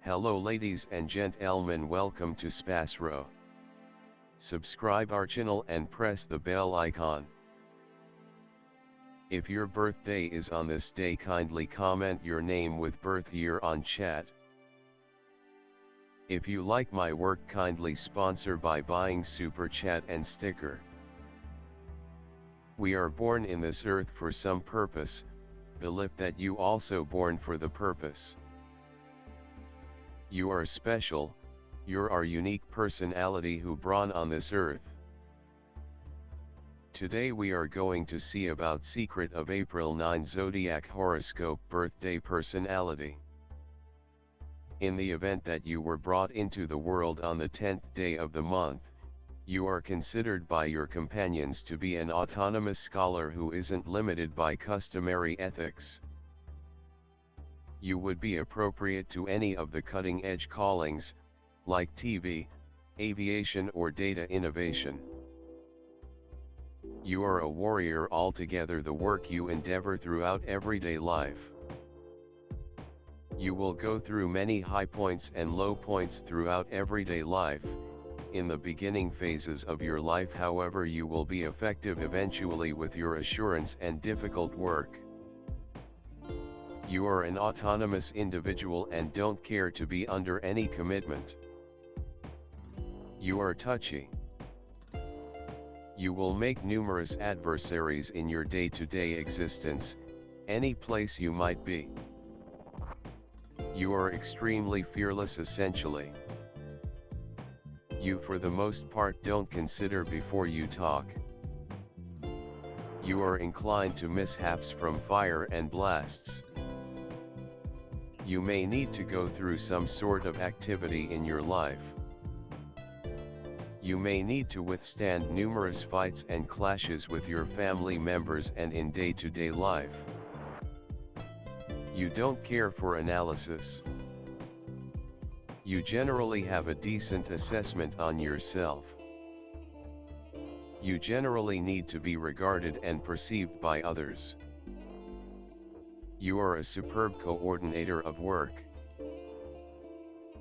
Hello ladies and gentlemen, welcome to SPASRO. Subscribe our channel and press the bell icon. If your birthday is on this day, kindly comment your name with birth year on chat. If you like my work, kindly sponsor by buying super chat and sticker. We are born in this earth for some purpose, believe that you also born for the purpose. You are special, you're our unique personality who born on this earth. Today we are going to see about secret of April 9 Zodiac horoscope birthday personality. In the event that you were brought into the world on the 10th day of the month, you are considered by your companions to be an autonomous scholar who isn't limited by customary ethics. You would be appropriate to any of the cutting-edge callings, like TV, aviation or data innovation. You are a warrior altogether, the work you endeavor throughout everyday life. You will go through many high points and low points throughout everyday life. In the beginning phases of your life, however, you will be effective eventually with your assurance and difficult work. You are an autonomous individual and don't care to be under any commitment. You are touchy. You will make numerous adversaries in your day-to-day existence, any place you might be. You are extremely fearless essentially. You for the most part don't consider before you talk. You are inclined to mishaps from fire and blasts. You may need to go through some sort of activity in your life. You may need to withstand numerous fights and clashes with your family members and in day-to-day life. You don't care for analysis. You generally have a decent assessment on yourself. You generally need to be regarded and perceived by others. You are a superb coordinator of work.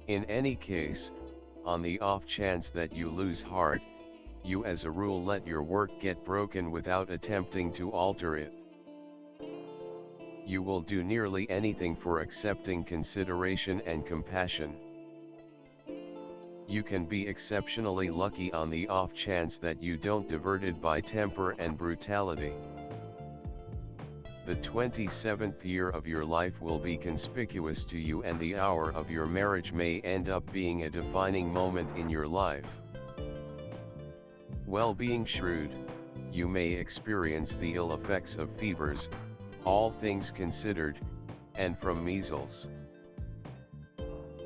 In any case, on the off chance that you lose heart, you as a rule let your work get broken without attempting to alter it. You will do nearly anything for accepting consideration and compassion. You can be exceptionally lucky on the off chance that you don't diverted by temper and brutality. The 27th year of your life will be conspicuous to you, and the hour of your marriage may end up being a defining moment in your life. Well, being shrewd, you may experience the ill effects of fevers, all things considered, and from measles.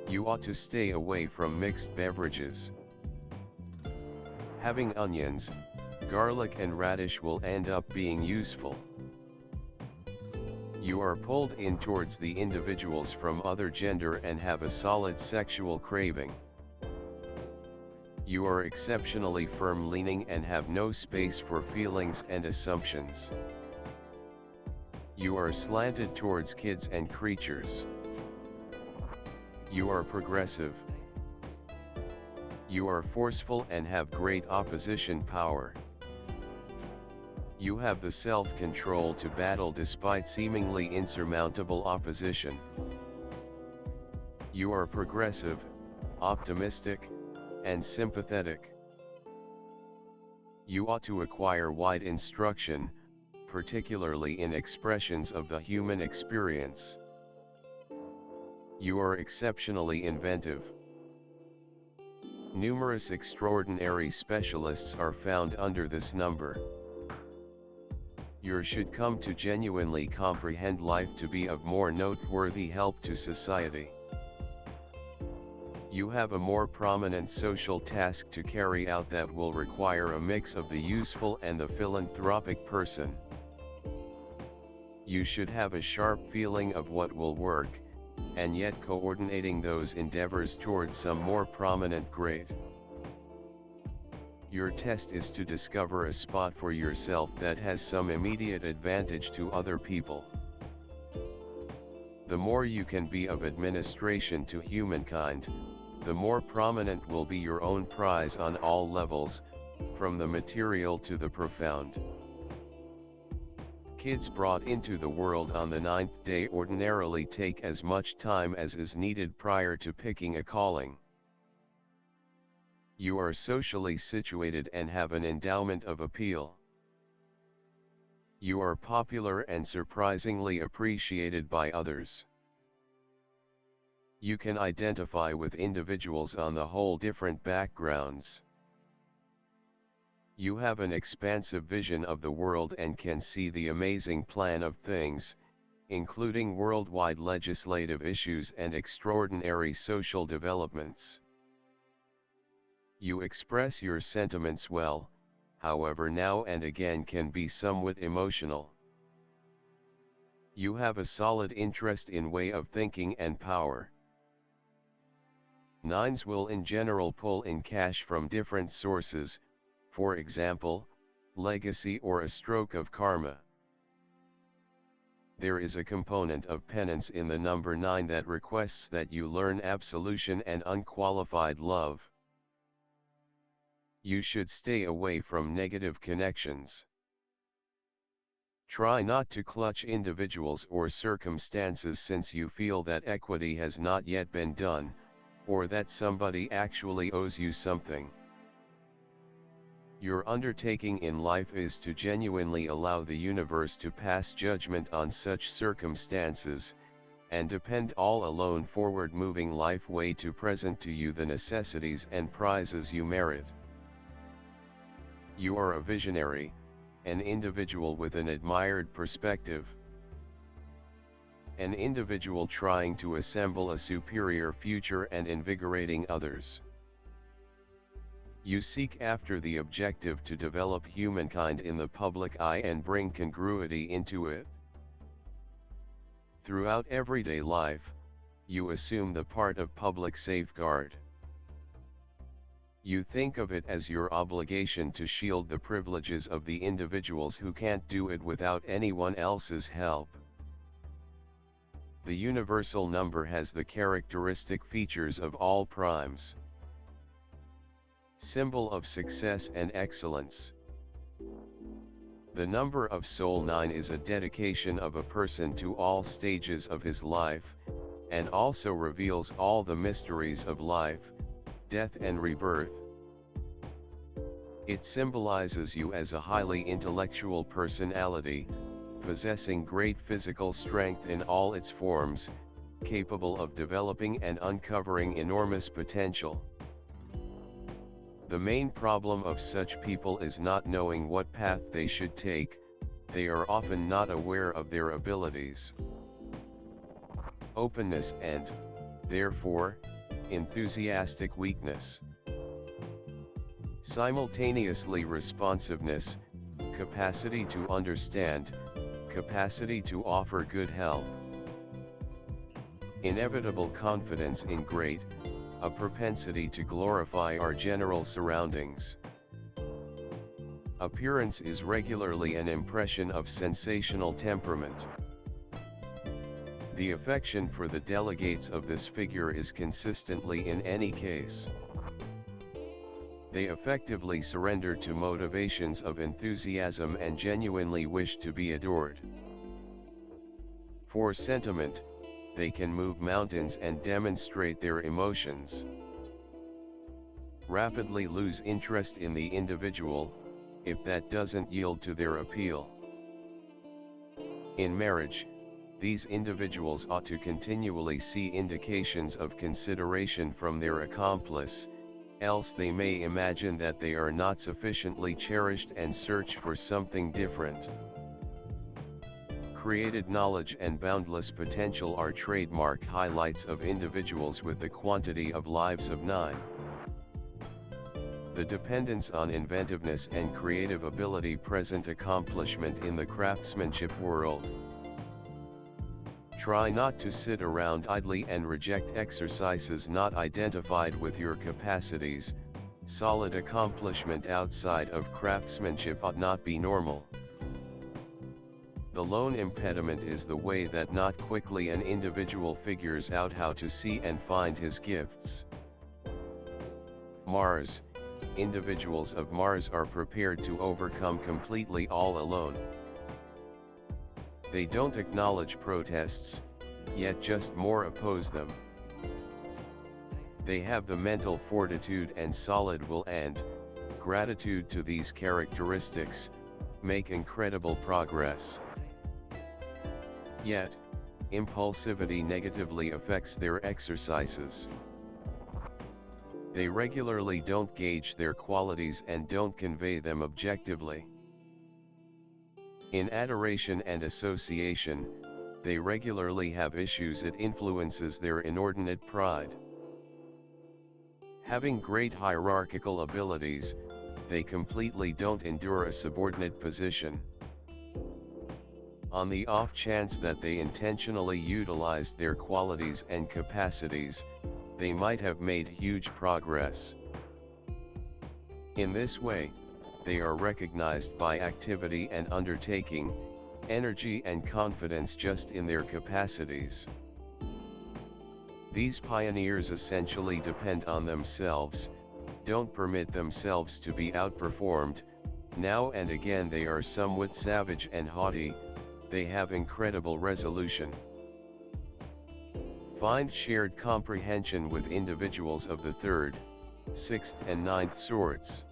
You ought to stay away from mixed beverages. Having onions, garlic and radish will end up being useful. You are pulled in towards the individuals from other gender and have a solid sexual craving. You are exceptionally firm-leaning and have no space for feelings and assumptions. You are slanted towards kids and creatures. You are progressive. You are forceful and have great opposition power. You have the self-control to battle despite seemingly insurmountable opposition. You are progressive, optimistic, and sympathetic. You ought to acquire wide instruction, particularly in expressions of the human experience. You are exceptionally inventive. Numerous extraordinary specialists are found under this number. You should come to genuinely comprehend life to be of more noteworthy help to society. You have a more prominent social task to carry out that will require a mix of the useful and the philanthropic person. You should have a sharp feeling of what will work, and yet coordinating those endeavors towards some more prominent grade. Your test is to discover a spot for yourself that has some immediate advantage to other people. The more you can be of administration to humankind, the more prominent will be your own prize on all levels, from the material to the profound. Kids brought into the world on the 9th day ordinarily take as much time as is needed prior to picking a calling. You are socially situated and have an endowment of appeal. You are popular and surprisingly appreciated by others. You can identify with individuals on the whole different backgrounds. You have an expansive vision of the world and can see the amazing plan of things, including worldwide legislative issues and extraordinary social developments. You express your sentiments well, however now and again can be somewhat emotional. You have a solid interest in way of thinking and power. Nines will in general pull in cash from different sources, for example, legacy or a stroke of karma. There is a component of penance in the number 9 that requests that you learn absolution and unqualified love. You should stay away from negative connections. Try not to clutch individuals or circumstances since you feel that equity has not yet been done, or that somebody actually owes you something. Your undertaking in life is to genuinely allow the universe to pass judgment on such circumstances, and depend all alone forward moving life way to present to you the necessities and prizes you merit. You are a visionary, an individual with an admired perspective. An individual trying to assemble a superior future and invigorating others. You seek after the objective to develop humankind in the public eye and bring congruity into it. Throughout everyday life, you assume the part of public safeguard. You think of it as your obligation to shield the privileges of the individuals who can't do it without anyone else's help. The universal number has the characteristic features of all primes. Symbol of success and excellence. The number of Soul 9 is a dedication of a person to all stages of his life, and also reveals all the mysteries of life, death and rebirth. It symbolizes you as a highly intellectual personality, possessing great physical strength in all its forms, capable of developing and uncovering enormous potential. The main problem of such people is not knowing what path they should take. They are often not aware of their abilities. Openness and, therefore, enthusiastic weakness. Simultaneously responsiveness, capacity to understand, capacity to offer good help. Inevitable confidence in great, a propensity to glorify our general surroundings. Appearance is regularly an impression of sensational temperament. The affection for the delegates of this figure is consistently in any case. They effectively surrender to motivations of enthusiasm and genuinely wish to be adored. For sentiment, they can move mountains and demonstrate their emotions. Rapidly lose interest in the individual, if that doesn't yield to their appeal. In marriage, these individuals ought to continually see indications of consideration from their accomplice, else they may imagine that they are not sufficiently cherished and search for something different. Created knowledge and boundless potential are trademark highlights of individuals with the quantity of lives of 9. The dependence on inventiveness and creative ability present accomplishment in the craftsmanship world. Try not to sit around idly and reject exercises not identified with your capacities. Solid accomplishment outside of craftsmanship ought not be normal. The lone impediment is the way that not quickly an individual figures out how to see and find his gifts. Mars, individuals of Mars are prepared to overcome completely all alone. They don't acknowledge protests, yet just more oppose them. They have the mental fortitude and solid will and, gratitude to these characteristics, make incredible progress. Yet, impulsivity negatively affects their exercises. They regularly don't gauge their qualities and don't convey them objectively. In adoration and association, they regularly have issues. It influences their inordinate pride. Having great hierarchical abilities, they completely don't endure a subordinate position. On the off chance that they intentionally utilized their qualities and capacities, they might have made huge progress. In this way, they are recognized by activity and undertaking, energy and confidence just in their capacities. These pioneers essentially depend on themselves, don't permit themselves to be outperformed. Now and again they are somewhat savage and haughty, they have incredible resolution. Find shared comprehension with individuals of the 3rd, 6th and 9th sorts.